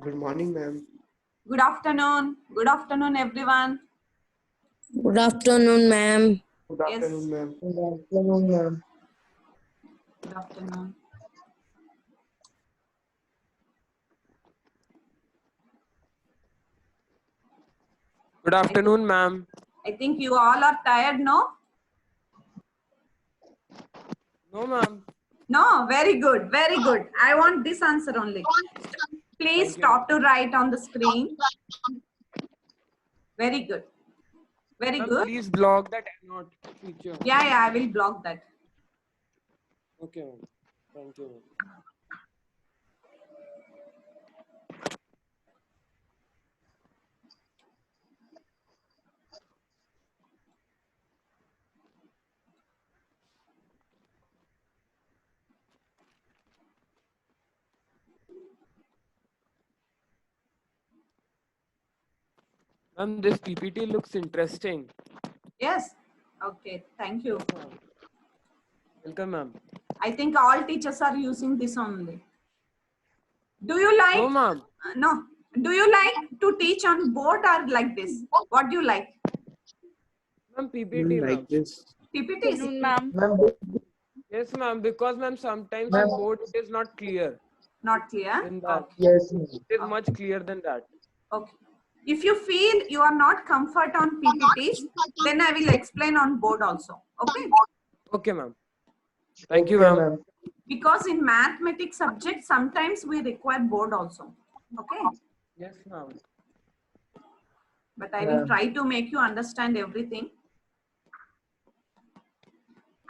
Good morning, ma'am. Good afternoon. Good afternoon, everyone. Good afternoon, ma'am. Good Yes. afternoon, ma'am. Good afternoon, ma'am. Good afternoon. Good afternoon, ma'am. I think you all are tired, no? No, ma'am. No, very good. Very good. I want this answer only. Please Thank you. stop to write on the screen. Very good. Very Ma'am, good. please block that not feature. Yeah, I will block that. Okay, ma'am. Thank you, ma'am. Ma'am, this PPT looks interesting. Yes. Okay. Thank you. Yes, ma'am. Welcome, ma'am. I think all teachers are using this only. Do you like? No, ma'am. No. Do you like to teach on board or like this? What do you like? Ma'am, PPT, ma'am. Like this. PPT. Ma'am. Yes, ma'am. Because, ma'am, sometimes on board it is not clear. Not clear? In that. Okay. Yes, ma'am. It is much clearer than that. Okay. If you feel you are not comfort on PPTs, then I will explain on board also. Okay. Okay, ma'am. Thank you, ma'am. Because in mathematics subject, sometimes we require board also. Okay. Yes, ma'am. But I will try to make you understand everything.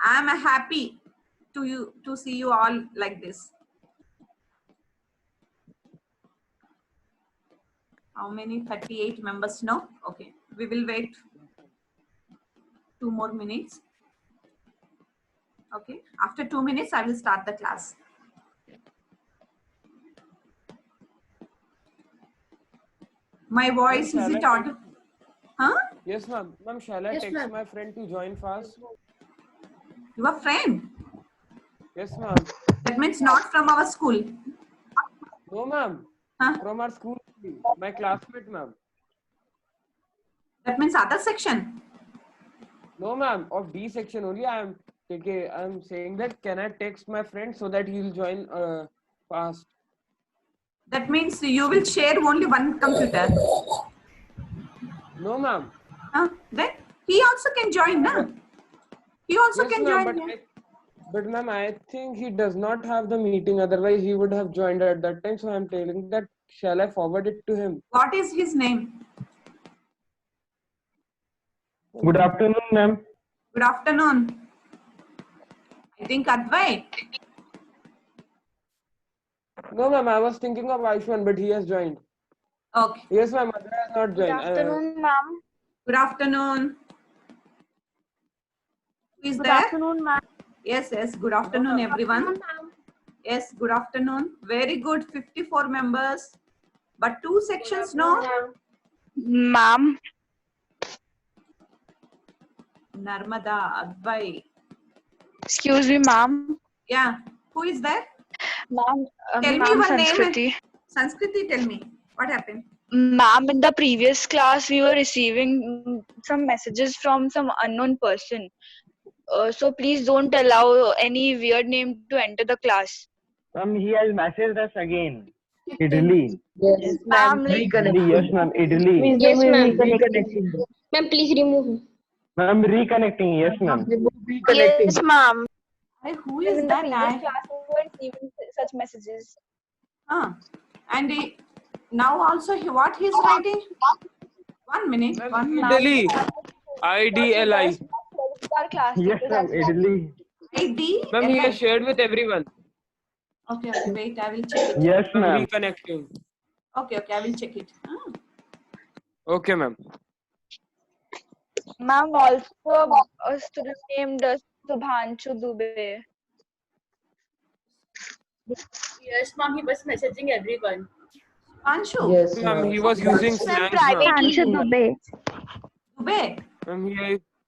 I am happy to see you all like this. How many? 38 members now. Okay. We will wait 2 more minutes. Okay. After 2 minutes, I will start the class. My voice, is it audible? Huh? Yes, ma'am. Ma'am, shall I text my friend to join fast? Your friend? Yes, ma'am. That means not from our school. No, ma'am. Huh? From our school, my classmate, ma'am. That means other section. No, ma'am. Of D section only. I'm saying that can I text my friend so that he'll join fast? That means you will share only one computer. No, ma'am. Then he also can join, no? He also Yes, can ma'am. join. But ma'am, I think he does not have the meeting. Otherwise, he would have joined at that time. So I'm telling that. Shall I forward it to him? What is his name? Good afternoon, ma'am. Good afternoon. I think Advait. No, ma'am. I was thinking of Aishwan, but he has joined. Okay. Yes, ma'am. Mother has not joined. Good afternoon, ma'am. Good afternoon. Who is Good there? afternoon, ma'am. Yes. Good afternoon, everyone. Yes, good afternoon. Very good. 54 members. But 2 sections, no? Ma'am. Narmada, Advait. Excuse me, ma'am. Yeah. Who is there? Ma'am, Tell me ma'am, your Sanskriti. name. Sanskriti, tell me. What happened? Ma'am, in the previous class, we were receiving some messages from some unknown person. So please don't allow any weird name to enter the class. He has messaged us again. Idli. Yes, Ma'am, like, Idli. Yes, ma'am. Idli. Yes, ma'am. Reconnecting. Ma'am, please remove him. Ma'am, reconnecting. Yes, ma'am. yes, ma'am. Who is In the that? previous class, we were receiving such messages. And now also what he's writing? 1 minute. Ma'am, Idli. IDLI. Our class Yes, teachers ma'am. as well. Idli. ID. Ma'am, he has shared with everyone. Okay. Wait, I will check it. Yes, I'm ma'am. reconnecting. Okay, I will check it. Okay, ma'am. Ma'am, also a student named Subhanshu Dubey. Yes, ma'am. He was messaging everyone. Anshu. Yes, Ma'am, he was using slangs, ma'am. Subhanshu Dubey. Dubey. Ma'am,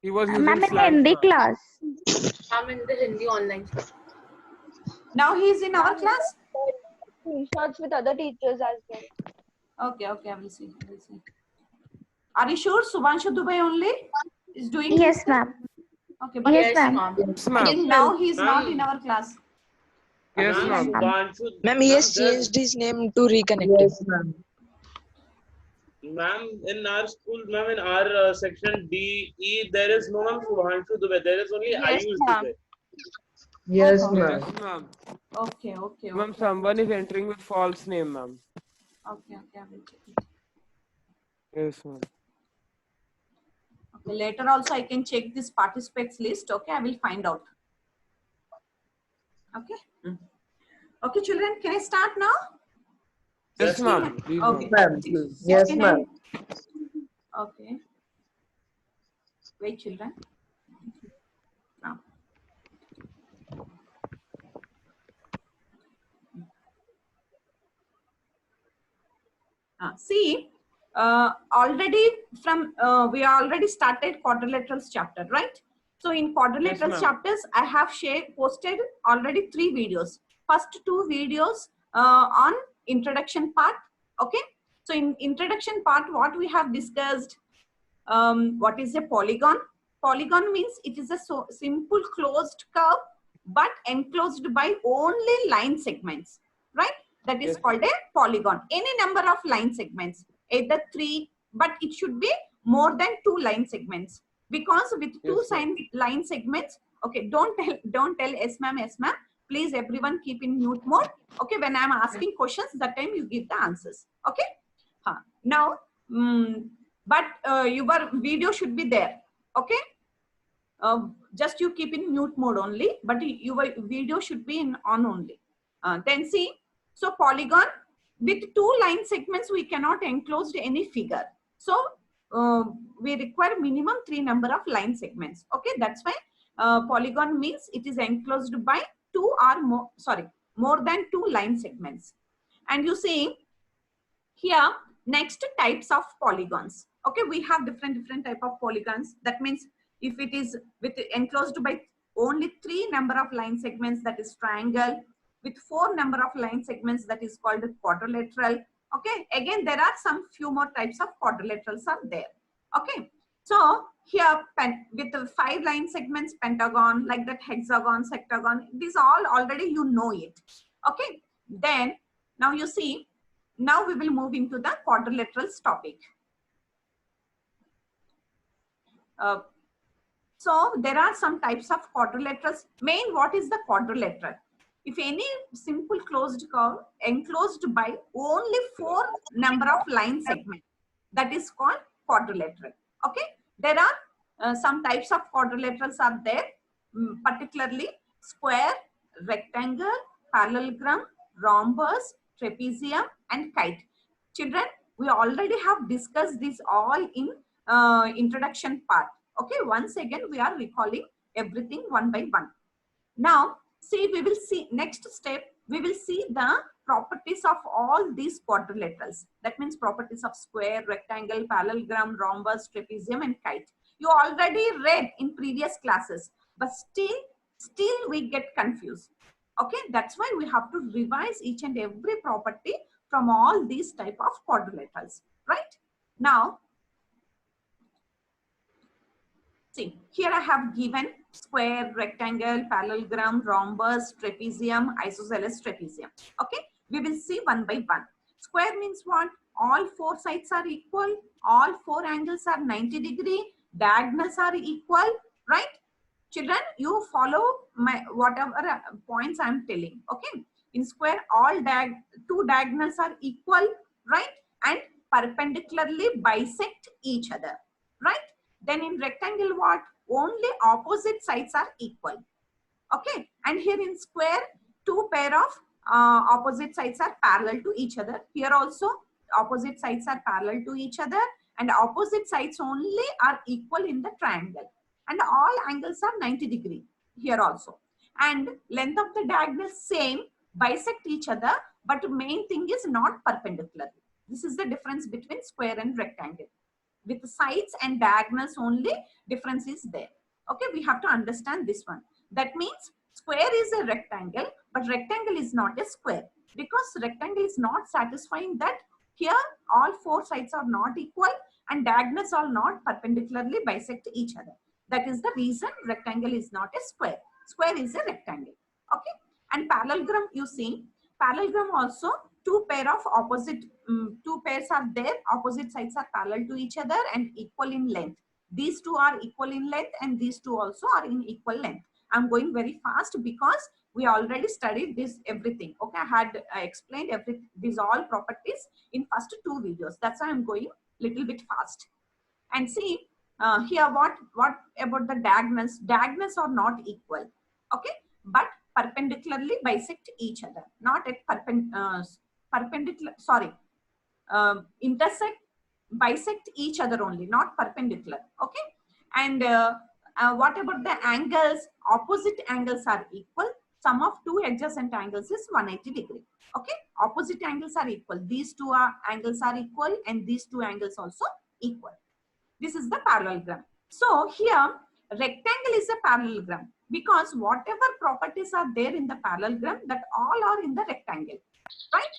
he was using Ma'am, in slangs, Hindi ma'am. class. I'm in the Hindi online class. Now he is in our class. Screenshots with other teachers as well. Okay, okay, I will see. I will see. Are you sure Subhanshu Dubai only is doing Yes, this? ma'am. Okay, but Yes, Yes, ma'am. ma'am. Yes, I ma'am. think now he is not in Ma'am. our class. Yes, Okay, ma'am. Subhanshu, Ma'am, he has there's changed his name to reconnect. Yes, ma'am. ma'am in our school, ma'am in our section D E, there is no ma'am Subhanshu Dubey. There is only Yes, Ayush ma'am. Dubey. Yes, Oh, ma'am. Yes, ma'am. okay, okay, Ma'am, okay. someone is entering with false name, ma'am. Okay, okay, I will check it. Yes, ma'am. Okay, later also I can check this participants list. Okay, I will find out. Okay. Okay, children, can I start now? Yes, 16 ma'am. Please, Okay. ma'am. Ma'am. Yes, ma'am. Okay. Wait, children. Now. See, already from we already started quadrilaterals chapter, right? So in quadrilaterals ma'am. chapters, I have posted already 3 videos. First 2 videos on introduction part. Okay. So in introduction part, what we have discussed, what is a polygon? Polygon means it is a simple closed curve, but enclosed by only line segments, right? That is Yes. called a polygon. Any number of line segments, either 3, but it should be more than 2 line segments, because with 2 Yes, ma'am. line segments, okay, don't tell yes ma'am, yes ma'am. Please everyone keep in mute mode. Okay, when I'm asking questions, that time you give the answers. Okay. Now, but your video should be there. Okay. Just you keep in mute mode only, but your video should be in on only. Then see, so polygon with 2 line segments, we cannot enclose any figure. So we require minimum 3 number of line segments. Okay, that's why polygon means it is enclosed by 2 or more, sorry, more than 2 line segments. And you see here, next types of polygons. Okay, we have different type of polygons. That means if it is with enclosed by only 3 number of line segments, that is triangle. With 4 number of line segments, that is called quadrilateral. Okay, again there are some few more types of quadrilaterals are there. Okay, so here with the 5 line segments, pentagon, like that, hexagon, septagon, these all already you know it. Okay, then now you see, now we will move into the quadrilaterals topic. So there are some types of quadrilaterals. Main, what is the quadrilateral? If any simple closed curve enclosed by only 4 number of line segments, that is called quadrilateral. Okay, there are some types of quadrilaterals are there, particularly square, rectangle, parallelogram, rhombus, trapezium, and kite. Children, we already have discussed this all in introduction part. Okay, once again we are recalling everything one by one. Now see, we will see next step, we will see the properties of all these quadrilaterals. That means properties of square, rectangle, parallelogram, rhombus, trapezium, and kite. You already read in previous classes, but still we get confused. Okay, that's why we have to revise each and every property from all these type of quadrilaterals, right? Now see, here I have given square, rectangle, parallelogram, rhombus, trapezium, isosceles trapezium. Okay, we will see one by one. Square means what? All 4 sides are equal, all 4 angles are 90 degree, diagonals are equal, right? Children, you follow my whatever points I am telling. Okay, in square, all 2 diagonals are equal, right? And perpendicularly bisect each other, right? Then in rectangle, what? Only opposite sides are equal. Okay, and here in square, 2 pair of opposite sides are parallel to each other. Here also opposite sides are parallel to each other, and opposite sides only are equal in the triangle, and all angles are 90 degree here also. And length of the diagonal same, bisect each other, but main thing is not perpendicular. This is the difference between square and rectangle. With sides and diagonals only difference is there. Okay, we have to understand this one. That means square is a rectangle, but rectangle is not a square, because rectangle is not satisfying that Here, all four sides are not equal and diagonals are not perpendicularly bisect each other. That is the reason rectangle is not a square. Square is a rectangle. Okay. And parallelogram, you see, parallelogram also two pairs are there. Opposite sides are parallel to each other and equal in length. These two are equal in length and these two also are in equal length. I'm going very fast because we already studied this everything. Okay, I had explained these all properties in first two videos. That's why I'm going little bit fast. And see here what about the diagonals? Diagonals are not equal. Okay, but perpendicularly bisect each other. Not at perpendicular. Sorry, intersect, bisect each other only, not perpendicular. Okay, and what about the angles? Opposite angles are equal. Sum of two adjacent angles is 180 degree. Okay, opposite angles are equal. These two angles are equal and these two angles also equal. This is the parallelogram. So here rectangle is a parallelogram because whatever properties are there in the parallelogram, that all are in the rectangle, right?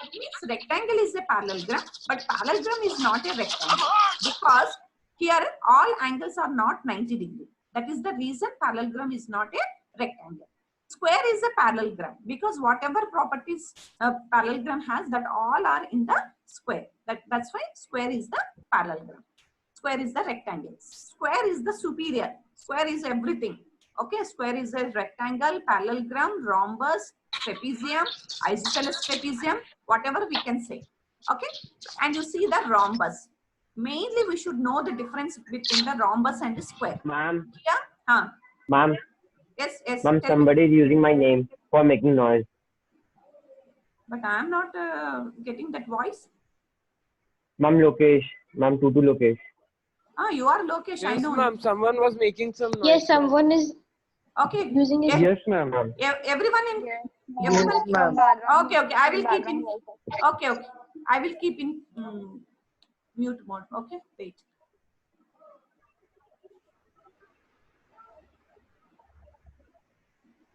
That means rectangle is a parallelogram, but parallelogram is not a rectangle because here all angles are not 90 degree. That is the reason parallelogram is not a rectangle. Square is a parallelogram because whatever properties a parallelogram has, that all are in the square. That's why square is the parallelogram. Square is the rectangle. Square is the superior. Square is everything. Okay, square is a rectangle, parallelogram, rhombus, trapezium, isosceles trapezium, whatever we can say. Okay, and you see the rhombus. Mainly we should know the difference between the rhombus and the square. Ma'am. Yeah. Ma'am. Yes. Ma'am, somebody is using my name for making noise. But I am not getting that voice. Ma'am, Lokesh. Ma'am, Tutu Lokesh. You are Lokesh. I Yes, know. ma'am. Someone was making some noise. Yes, someone is Okay. using it. Yes, ma'am. Everyone in. Yes, ma'am. Okay. I will keep in. Okay. I will keep in mute mode. Okay. Wait.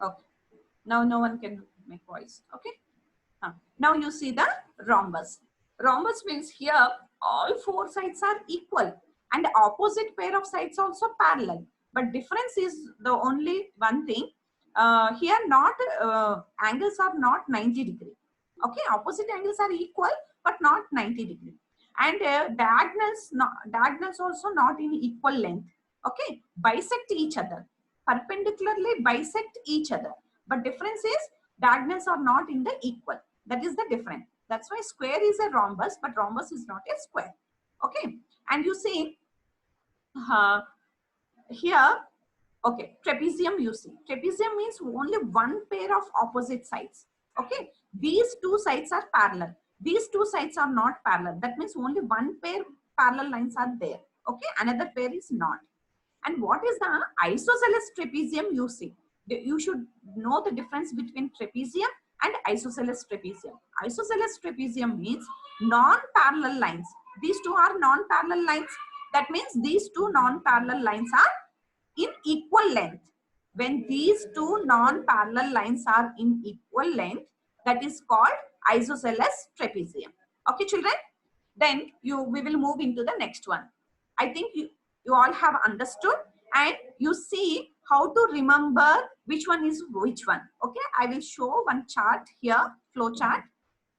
Okay. Now no one can make voice. Okay. Now you see the rhombus. Rhombus means here all four sides are equal and the opposite pair of sides also parallel. But difference is the only one thing. Here not angles are not 90 degree. Okay, opposite angles are equal but not 90 degree. And diagonals also not in equal length. Okay, bisect each other. Perpendicularly bisect each other. But difference is diagonals are not in the equal. That is the difference. That's why square is a rhombus, but rhombus is not a square. Okay, and you see here, okay, trapezium you see. Trapezium means only one pair of opposite sides. Okay, these two sides are parallel. These two sides are not parallel. That means only one pair parallel lines are there. Okay, another pair is not. And what is the isosceles trapezium you see? You should know the difference between trapezium and isosceles trapezium. Isosceles trapezium means non-parallel lines. These two are non-parallel lines. That means these two non-parallel lines are in equal length. When these two non-parallel lines are in equal length, that is called isosceles trapezium. Okay, children? Then we will move into the next one. I think you all have understood and you see how to remember which one is which one. Okay, I will show one chart here, flow chart.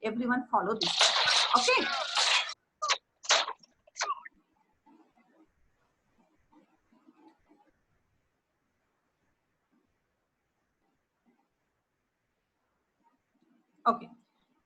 Everyone follow this. Okay. Okay.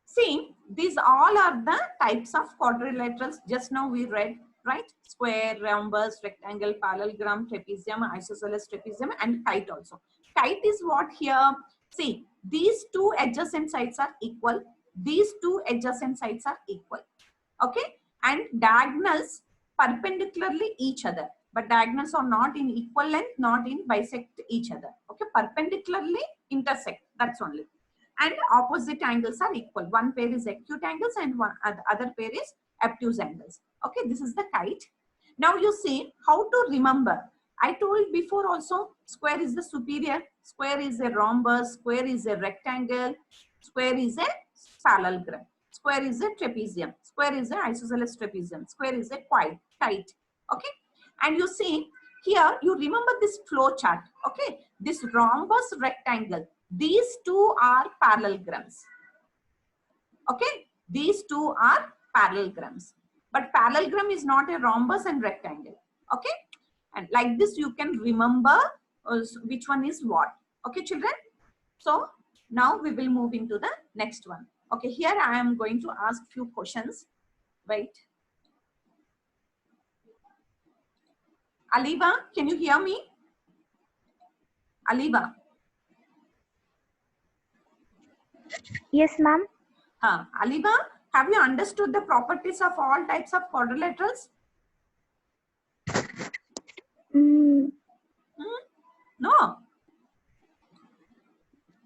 See, these all are the types of quadrilaterals. Just now we read, right? Square, rhombus, rectangle, parallelogram, trapezium, isosceles trapezium, and kite also. Kite is what here? See, these two adjacent sides are equal. These two adjacent sides are equal. Okay? And diagonals perpendicularly each other. But diagonals are not in equal length, not in bisect each other. Okay? Perpendicularly intersect. That's only. And opposite angles are equal. One pair is acute angles and other pair is obtuse angles. Okay, this is the kite. Now you see how to remember. I told before also, square is the superior, square is a rhombus, square is a rectangle, square is a parallelogram. Square is a trapezium. Square is a isosceles trapezium. Square is a kite. Okay. And you see here, you remember this flow chart. Okay. This rhombus, rectangle. These two are parallelograms. Okay. These two are parallelograms. But parallelogram is not a rhombus and rectangle. Okay. And like this, you can remember which one is what. Okay, children. So now we will move into the next one. Okay, here I am going to ask few questions. Wait. Aliva, can you hear me? Aliva. Yes, ma'am. Aliva, have you understood the properties of all types of quadrilaterals? No.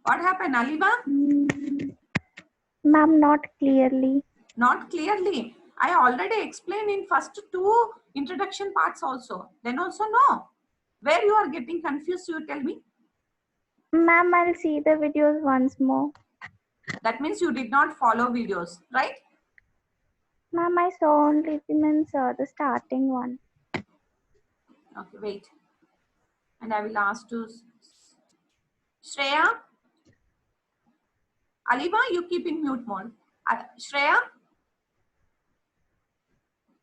What happened, Aliva? Ma'am, not clearly. Not clearly. I already explained in first two introduction parts also. Then also no. Where you are getting confused, you tell me. Ma'am, I'll see the videos once more. That means you did not follow videos, right? Ma'am, I saw only the starting one. Okay, wait. And I will ask to Shreya. Aliva, you keep in mute mode. Shreya?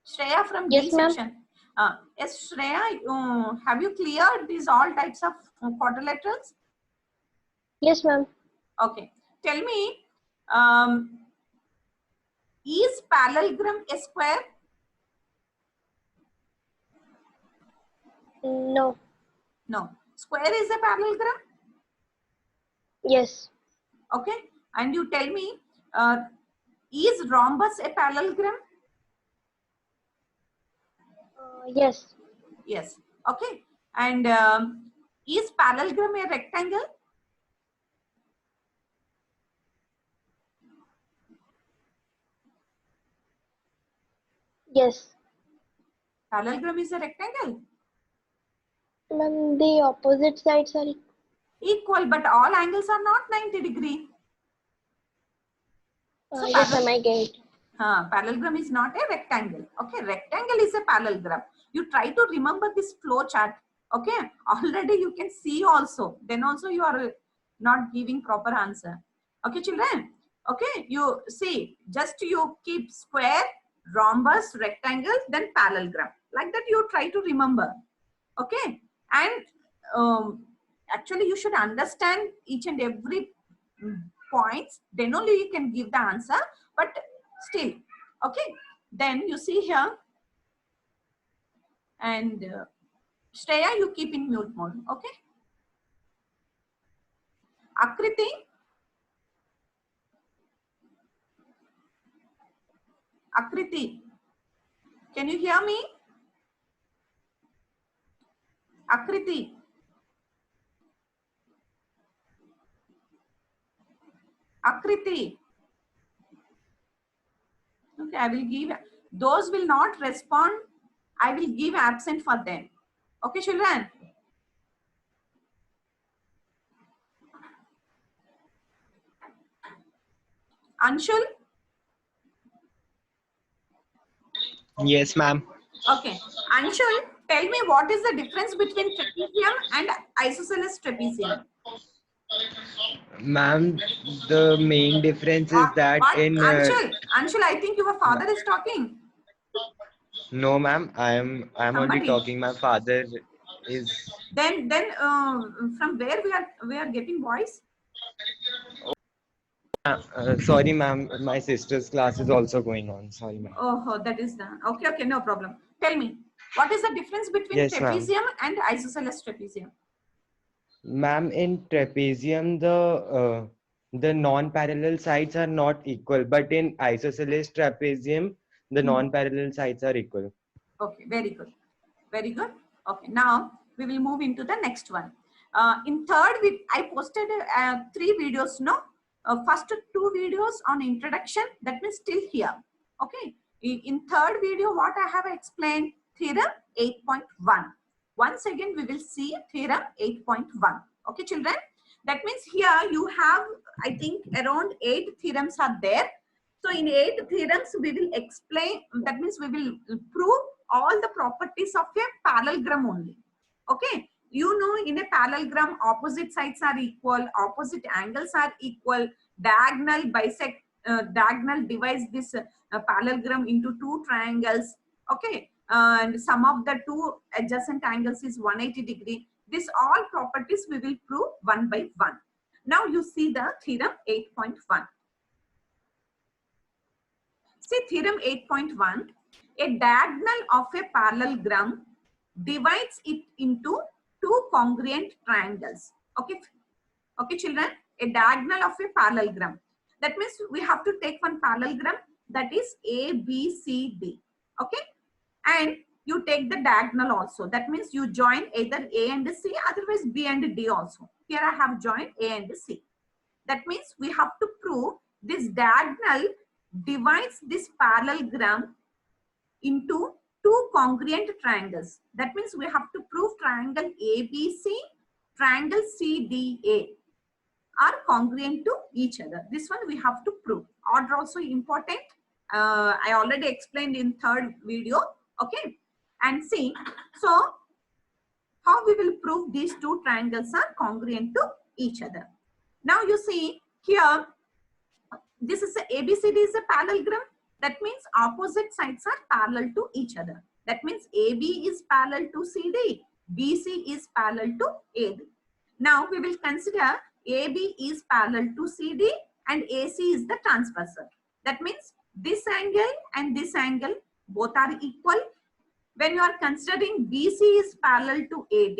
Shreya from Yes, B ma'am. section. Yes, Shreya, have you cleared these all types of quadrilaterals? Yes, ma'am. Okay. Tell me, is parallelogram a square? No. No. Square is a parallelogram? Yes. Okay. And you tell me, is rhombus a parallelogram? Yes. Yes. Okay. And is parallelogram a rectangle? Yes. Parallelogram is a rectangle. Ma'am, the opposite sides are Equal, but all angles are not 90 degree. So yes, ma'am, I get it. Parallelogram is not a rectangle. Okay, rectangle is a parallelogram. You try to remember this flow chart. Okay, already you can see also. Then also you are not giving proper answer. Okay, children. Okay, you see, just you keep square, rhombus, rectangle, then parallelogram. Like that you try to remember. Okay, and actually you should understand each and every points. Then only you can give the answer. But still, okay. Then you see here, and Shreya, you keep in mute mode. Okay. Akriti. Akriti, can you hear me? Akriti. Akriti. Okay, I will give, those will not respond. I will give absent for them. Okay, children. Anshul. Yes, ma'am. Okay, Anshul, tell me what is the difference between trapezium and isosceles trapezium? Ma'am, the main difference is that What? in Anshul, I think your father is talking. no, ma'am, I am only Somebody. talking. My father is. Then from where we are getting voice? Sorry, ma'am. My sister's class is also going on. Sorry, ma'am. Oh, that is done. Okay, okay, no problem. Tell me, what is the difference between Yes, ma'am. trapezium and isosceles trapezium? Ma'am, in trapezium, the non-parallel sides are not equal, but in isosceles trapezium, the non-parallel sides are equal. Okay, very good. Very good. Okay, now we will move into the next one. In third, I posted 3 videos, no? First 2 videos on introduction, that means still here. Okay. In third video, what I have explained, theorem 8.1. Once again, we will see theorem 8.1. Okay, children? That means here you have, I think, around 8 theorems are there. So in 8 theorems, we will explain, that means we will prove all the properties of a parallelogram only. Okay. You know, in a parallelogram, opposite sides are equal, opposite angles are equal, diagonal diagonal divides this parallelogram into two triangles. Okay. And sum of the two adjacent angles is 180 degree. This all properties we will prove one by one. Now you see the theorem 8.1. See theorem 8.1. A diagonal of a parallelogram divides it into two congruent triangles. Okay. Okay, children. A diagonal of a parallelogram. That means we have to take one parallelogram, that is A, B, C, D. Okay. And you take the diagonal also. That means you join either A and C, otherwise B and D also. Here I have joined A and C. That means we have to prove this diagonal divides this parallelogram into two congruent triangles. That means we have to prove triangle ABC, triangle CDA are congruent to each other. This one we have to prove. Order also important. I already explained in third video. Okay. And see, so how we will prove these two triangles are congruent to each other. Now you see here, this is a ABCD is a parallelogram. That means opposite sides are parallel to each other. That means AB is parallel to CD, BC is parallel to AD. Now we will consider AB is parallel to CD and AC is the transversal. That means this angle and this angle both are equal. When you are considering BC is parallel to AD,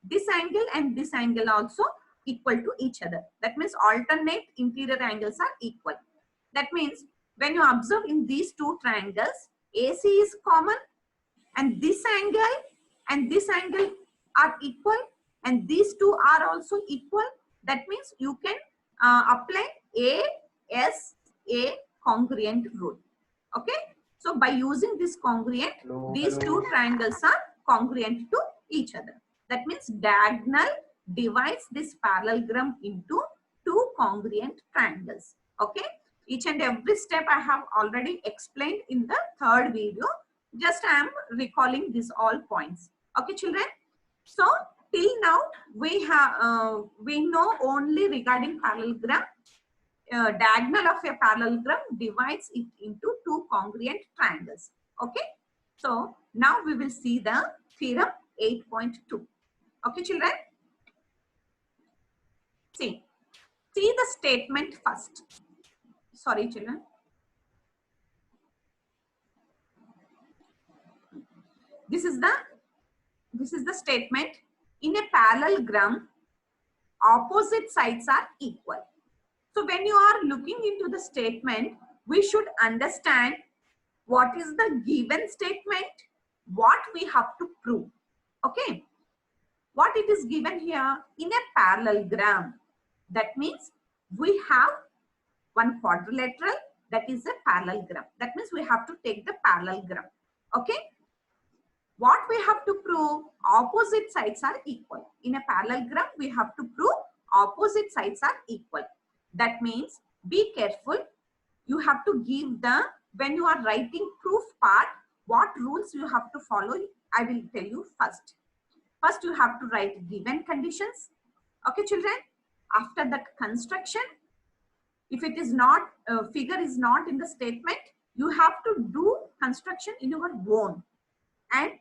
this angle and this angle also equal to each other. That means alternate interior angles are equal. That means when you observe in these two triangles, AC is common and this angle are equal and these two are also equal. That means you can apply ASA congruent rule. Okay. So by using this congruent, these two triangles are congruent to each other. That means diagonal divides this parallelogram into two congruent triangles. Okay. Each and every step I have already explained in the third video. Just I am recalling these all points. Okay, children. So till now we have we know only regarding parallelogram. Diagonal of a parallelogram divides it into two congruent triangles. Okay. So now we will see the theorem 8.2. Okay, children. See the statement first. Sorry, children. This is the statement. In a parallelogram, opposite sides are equal. So when you are looking into the statement, we should understand what is the given statement, what we have to prove. Okay. What it is given here in a parallelogram. That means we have one quadrilateral, that is a parallelogram. That means we have to take the parallelogram. Okay. What we have to prove? Opposite sides are equal. In a parallelogram, we have to prove opposite sides are equal. That means be careful. You have to give the, when you are writing proof part, what rules you have to follow, I will tell you first. First, you have to write given conditions. Okay, children. After that, construction. If it is not, figure is not in the statement, you have to do construction in your own. And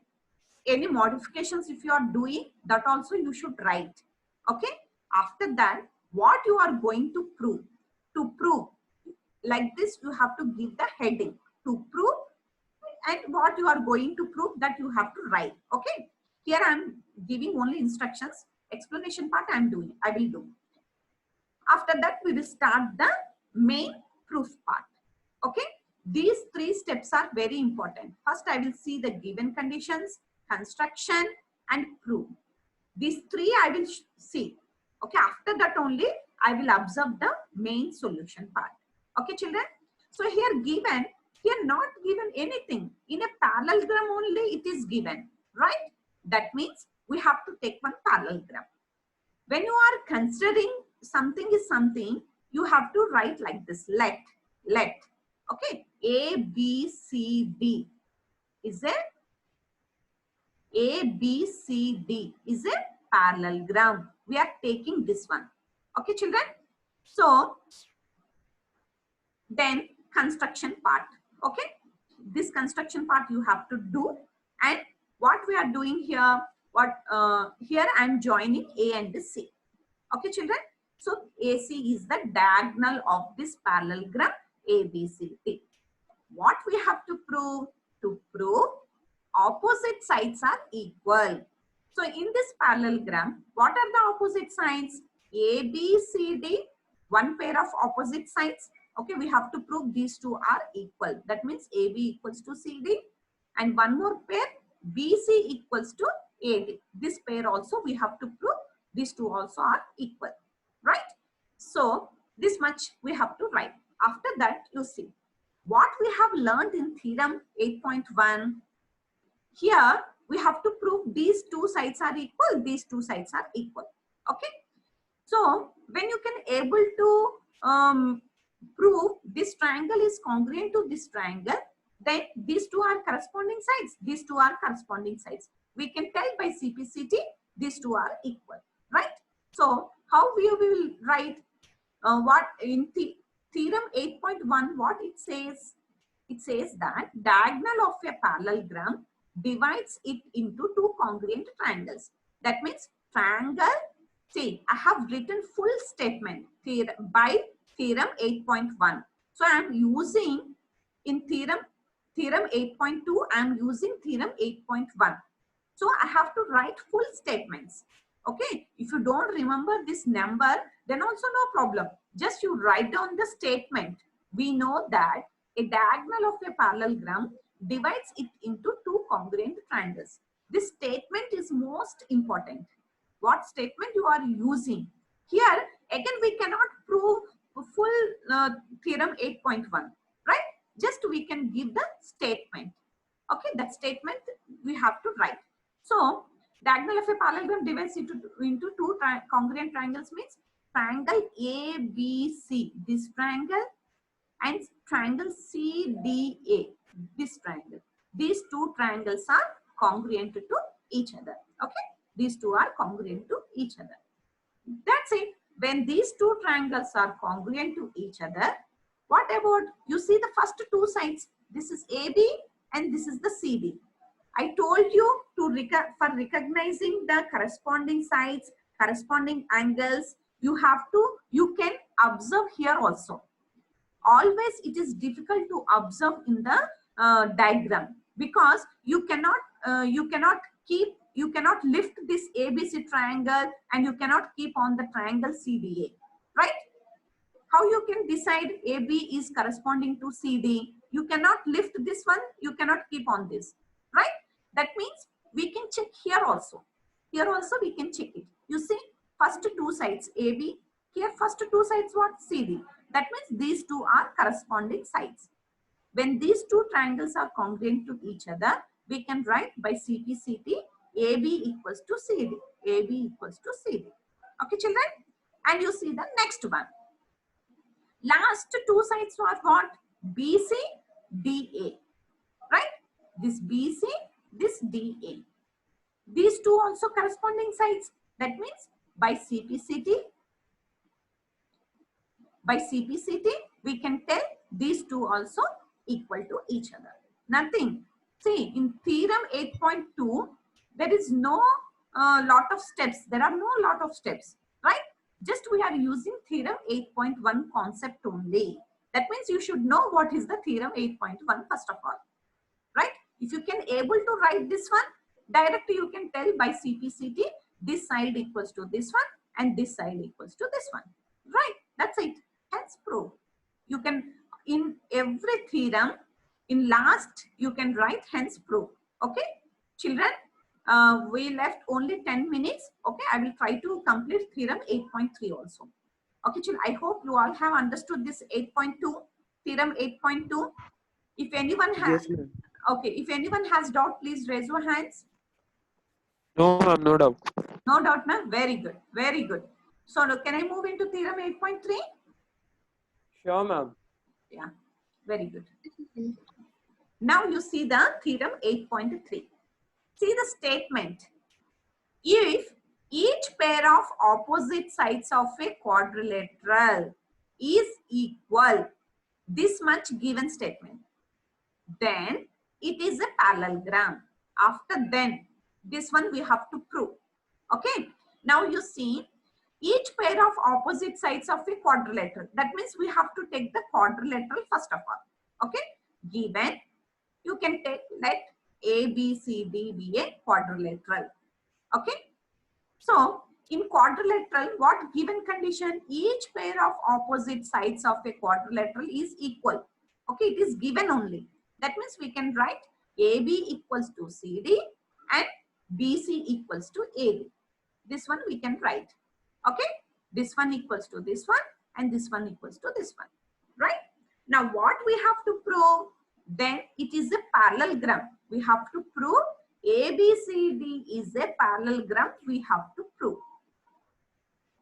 any modifications if you are doing, that also you should write. Okay. After that, what you are going to prove. To prove, like this, you have to give the heading. To prove, and what you are going to prove, that you have to write. Okay. Here I am giving only instructions. Explanation part I will do. After that, we will start the main proof part. Okay. These three steps are very important. First, I will see the given conditions, construction, and prove. These three I will see. Okay. After that only, I will observe the main solution part. Okay, children. So here given, here not given anything. In a parallelogram only it is given, right? That means we have to take one parallelogram. When you are considering something is something, you have to write like this, let. Okay, A, B, C, D is a ABCD is a parallelogram. We are taking this one. Okay, children. So then construction part. Okay, this construction part you have to do. And what we are doing here, here I am joining A and C. Okay, children. So AC is the diagonal of this parallelogram ABCD. What we have to prove? To prove opposite sides are equal. So in this parallelogram, what are the opposite sides? A, B, C, D, one pair of opposite sides. Okay, we have to prove these two are equal. That means AB equals to CD. And one more pair, BC equals to AD. This pair also we have to prove these two also are equal. Right? So this much we have to write. After that, you see what we have learned in theorem 8.1. Here we have to prove these two sides are equal, these two sides are equal. Okay, so when you can able to prove this triangle is congruent to this triangle, then these two are corresponding sides, these two are corresponding sides. We can tell by CPCT these two are equal, right? So how we will write what in theorem 8.1, what it says? It says that diagonal of a parallelogram divides it into two congruent triangles. That means triangle, see, I have written full statement by theorem 8.1. So I am using in theorem 8.2, I am using theorem 8.1. So I have to write full statements. Okay, if you don't remember this number, then also no problem. Just you write down the statement. We know that a diagonal of a parallelogram divides it into two congruent triangles. This statement is most important. What statement you are using? Here, again, we cannot prove full theorem 8.1, right? Just we can give the statement. Okay, that statement we have to write. So, diagonal of a parallelogram divides into two congruent triangles means triangle ABC, this triangle, and triangle CDA, this triangle. These two triangles are congruent to each other. Okay, these two are congruent to each other. That's it. When these two triangles are congruent to each other, what about, you see the first two sides? This is AB and this is the CD. I told you to for recognizing the corresponding sides, corresponding angles, you can observe here also. Always it is difficult to observe in the diagram because you cannot lift this ABC triangle and you cannot keep on the triangle CDA, right? How you can decide AB is corresponding to CD? You cannot lift this one, you cannot keep on this, right? That means we can check here also. Here also we can check it. You see, first two sides AB, here first two sides what? CD. That means these two are corresponding sides. When these two triangles are congruent to each other, we can write by CPCT AB equals to CD. AB equals to CD. Okay, children? And you see the next one. Last two sides are what? BC, DA. Right? This BC, this DA. These two also corresponding sides. That means by CPCT, we can tell these two also equal to each other. Nothing. See, in theorem 8.2, there is no lot of steps. There are no lot of steps, right? Just we are using theorem 8.1 concept only. That means you should know what is the theorem 8.1 first of all, right? If you can able to write this one, directly you can tell by CPCT, this side equals to this one and this side equals to this one, right? That's it. Hence proof. You can, in every theorem, in last, you can write hence proof. Okay, children, we left only 10 minutes. Okay, I will try to complete theorem 8.3 also. Okay, children, I hope you all have understood this 8.2, theorem 8.2. If anyone has, Yes, ma'am. okay, if anyone has doubt, please raise your hands. No, ma'am, no doubt. No doubt, ma'am. Very good, very good. So, can I move into theorem 8.3? Sure, ma'am. Yeah. Very good. Now you see the theorem 8.3. See the statement. If each pair of opposite sides of a quadrilateral is equal, this much given statement, then it is a parallelogram. After then, this one we have to prove. Okay. Now you see each pair of opposite sides of a quadrilateral. That means we have to take the quadrilateral first of all. Okay. Given, you can take let A, B, C, D be a quadrilateral. Okay. So in quadrilateral, what given condition? Each pair of opposite sides of a quadrilateral is equal. Okay, it is given only. That means we can write AB equals to CD and BC equals to AD. This one we can write. Okay, this one equals to this one and this one equals to this one. Right? Now what we have to prove? Then it is a parallelogram. We have to prove ABCD is a parallelogram. We have to prove.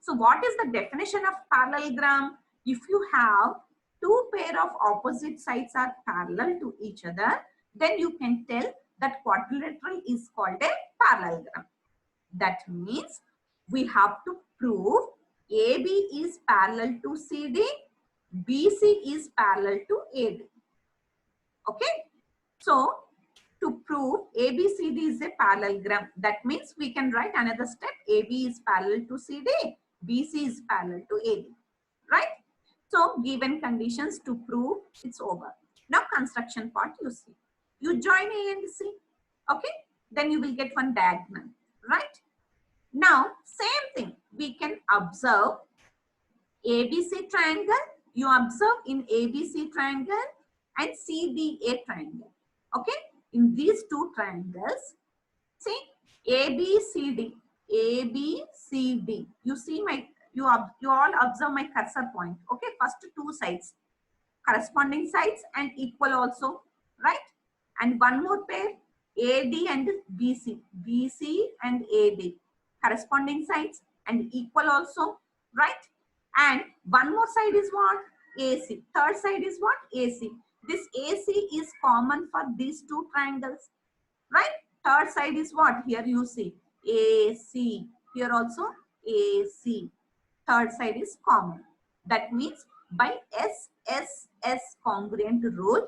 So what is the definition of parallelogram? If you have two pair of opposite sides are parallel to each other, then you can tell that quadrilateral is called a parallelogram. That means we have to prove AB is parallel to CD, BC is parallel to AD. Okay. So to prove ABCD is a parallelogram, that means we can write another step. AB is parallel to CD, BC is parallel to AD. Right? So given conditions to prove, it's over. Now construction part you see. You join A and C. Okay? Then you will get one diagonal. Right? Now same thing. We can observe ABC triangle. You observe in ABC triangle and CDA triangle. Okay? In these two triangles, see ABCD, ABCD. You see you all observe my cursor point. Okay, first two sides, corresponding sides and equal also, right? And one more pair, AD and BC, BC and AD, corresponding sides and equal also, right? And one more side is what? AC. Third side is what? AC. This AC is common for these two triangles, right? Third side is what? Here you see AC. Here also AC. Third side is common. That means by SSS congruent rule,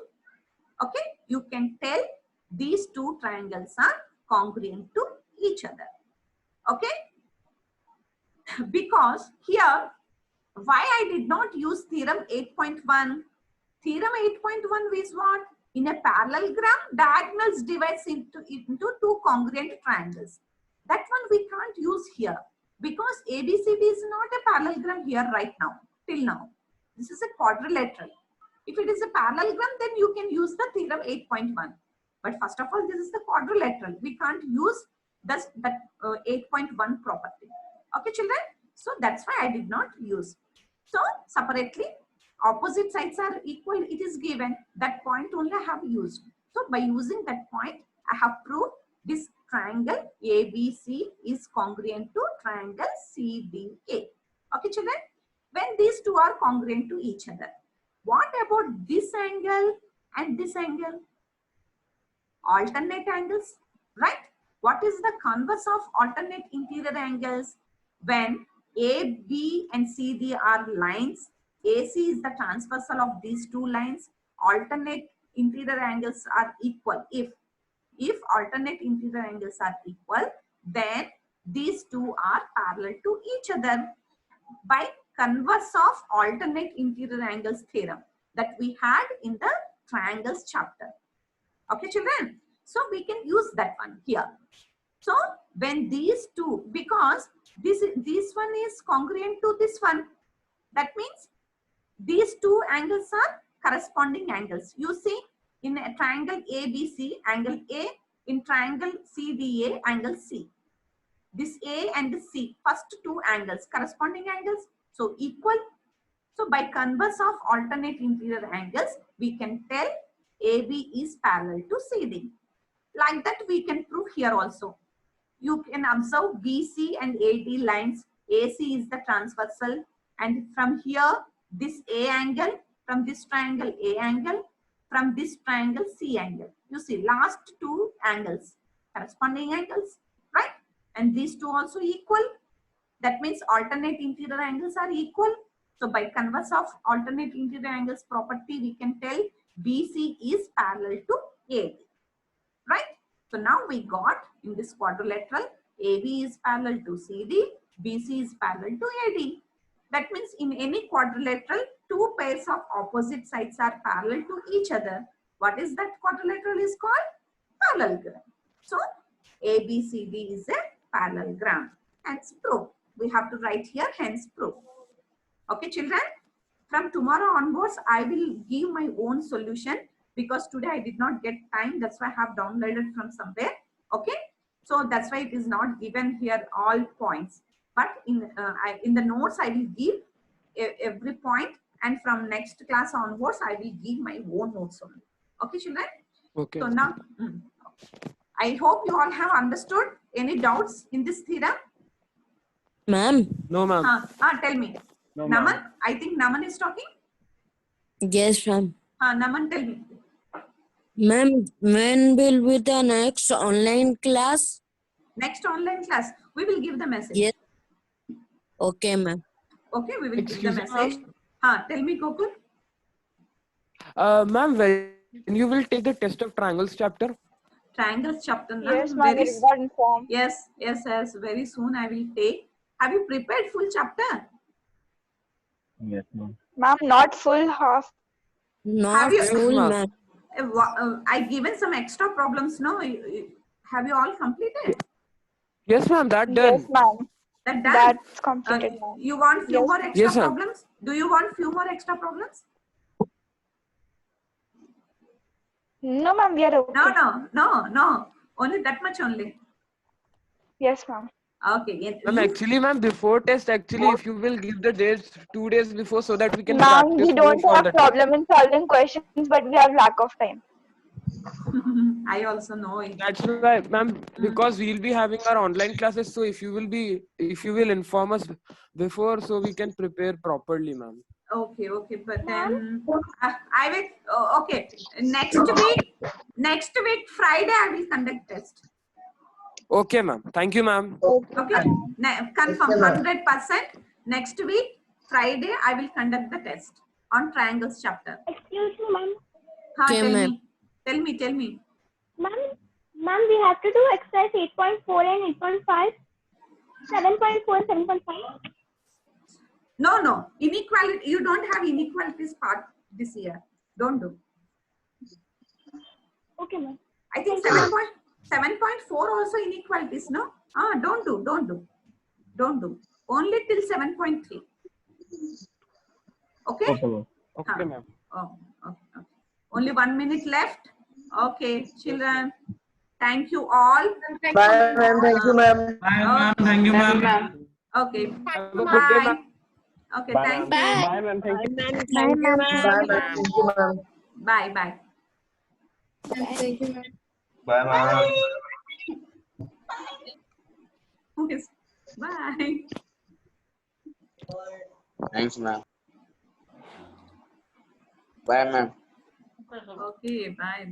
okay, you can tell these two triangles are congruent to each other. Okay? Because here, why I did not use theorem 8.1? Theorem 8.1 is what? In a parallelogram, diagonals divides into two congruent triangles. That one we can't use here because ABCD is not a parallelogram here right now, till now. This is a quadrilateral. If it is a parallelogram, then you can use the theorem 8.1. But first of all, this is the quadrilateral. We can't use that 8.1 property. Okay, children? So that's why I did not use. So separately, opposite sides are equal. It is given. That point only I have used. So by using that point, I have proved this triangle ABC is congruent to triangle CDA. Okay, children? When these two are congruent to each other, what about this angle and this angle? Alternate angles, right? What is the converse of alternate interior angles? When A, B and CD are lines, AC is the transversal of these two lines. Alternate interior angles are equal. If alternate interior angles are equal, then these two are parallel to each other by converse of alternate interior angles theorem that we had in the triangles chapter. Okay, children? So we can use that one here. So when these two, because this one is congruent to this one, that means these two angles are corresponding angles. You see in a triangle ABC, angle A, in triangle CDA, angle C. This A and C, first two angles, corresponding angles, so equal. So by converse of alternate interior angles, we can tell AB is parallel to CD. Like that we can prove here also. You can observe BC and AD lines. AC is the transversal, and from here this A angle, from this triangle A angle, from this triangle C angle. You see last two angles, corresponding angles, right? And these two also equal. That means alternate interior angles are equal. So by converse of alternate interior angles property, we can tell BC is parallel to AD, right? So now we got in this quadrilateral, AB is parallel to CD, BC is parallel to AD. That means in any quadrilateral, two pairs of opposite sides are parallel to each other. What is that quadrilateral is called? Parallelogram. So ABCD is a parallelogram. Hence proof. We have to write here, hence proof. Okay, children? From tomorrow onwards, I will give my own solution because today I did not get time. That's why I have downloaded from somewhere. Okay? So that's why it is not given here all points. But in the notes, I will give every point, and from next class onwards, I will give my own notes only. Okay, children? Okay. So now, I hope you all have understood. Any doubts in this theorem? Ma'am. No, ma'am. Tell me. No, Naman, ma'am. I think Naman is talking. Yes, ma'am. Naman, tell me. Ma'am, when will be the next online class? Next online class, we will give the message. Yes. Okay, ma'am. Okay, we will give Excuse the me, message. Tell me, Gokul. Ma'am, when you will take the test of triangles chapter? Triangles chapter. Yes, ma'am, it is not informed. Yes. Very soon I will take. Have you prepared full chapter? Yes, ma'am. Ma'am, not full, half. Not you- full, Yes, ma'am. I given some extra problems. No, have you all completed? Yes, ma'am, that Yes, done. ma'am. That done? That's completed, ma'am. You want few Yes. more extra Yes, ma'am. problems? Do you want few more extra problems? No, ma'am, we are okay. No. Only that much only. Yes, ma'am. Okay. Ma'am, actually, ma'am, before test, actually, if you will give the dates 2 days before so that we can Ma'am, practice we more don't for have the problem in solving questions, but we have lack of time. I also know it. That's why, ma'am, because we'll be having our online classes. So if you will inform us before, so we can prepare properly, ma'am. Okay, but then I will. Okay, next week Friday I will conduct test. Okay, ma'am. Thank you, ma'am. Okay, confirm Yes, ma'am. 100%. Next week Friday I will conduct the test on triangles chapter. Excuse me, ma'am. Okay, ma'am. Tell me. Ma'am, we have to do exercise 8.4 and 8.5, 7.4 and 7.5. No. Inequality. You don't have inequalities part this year. Don't do. Okay, ma'am. I think 7.4 also inequalities. No. Don't do. Only till 7.3. Okay. Okay, ma'am. Okay, ma'am. Okay. Only 1 minute left. Okay, children. Thank you all. Bye, ma'am. Thank you, ma'am. Bye, ma'am. Thank you, ma'am. Okay. Have a good day, ma'am. Okay, Bye, thank ma'am. you. Bye, ma'am. Thank you. Bye, ma'am. Bye, ma'am. Thank you, ma'am. Bye. Bye, ma'am. Yes. Bye. Thanks, ma'am. Bye, ma'am. Okay, bye.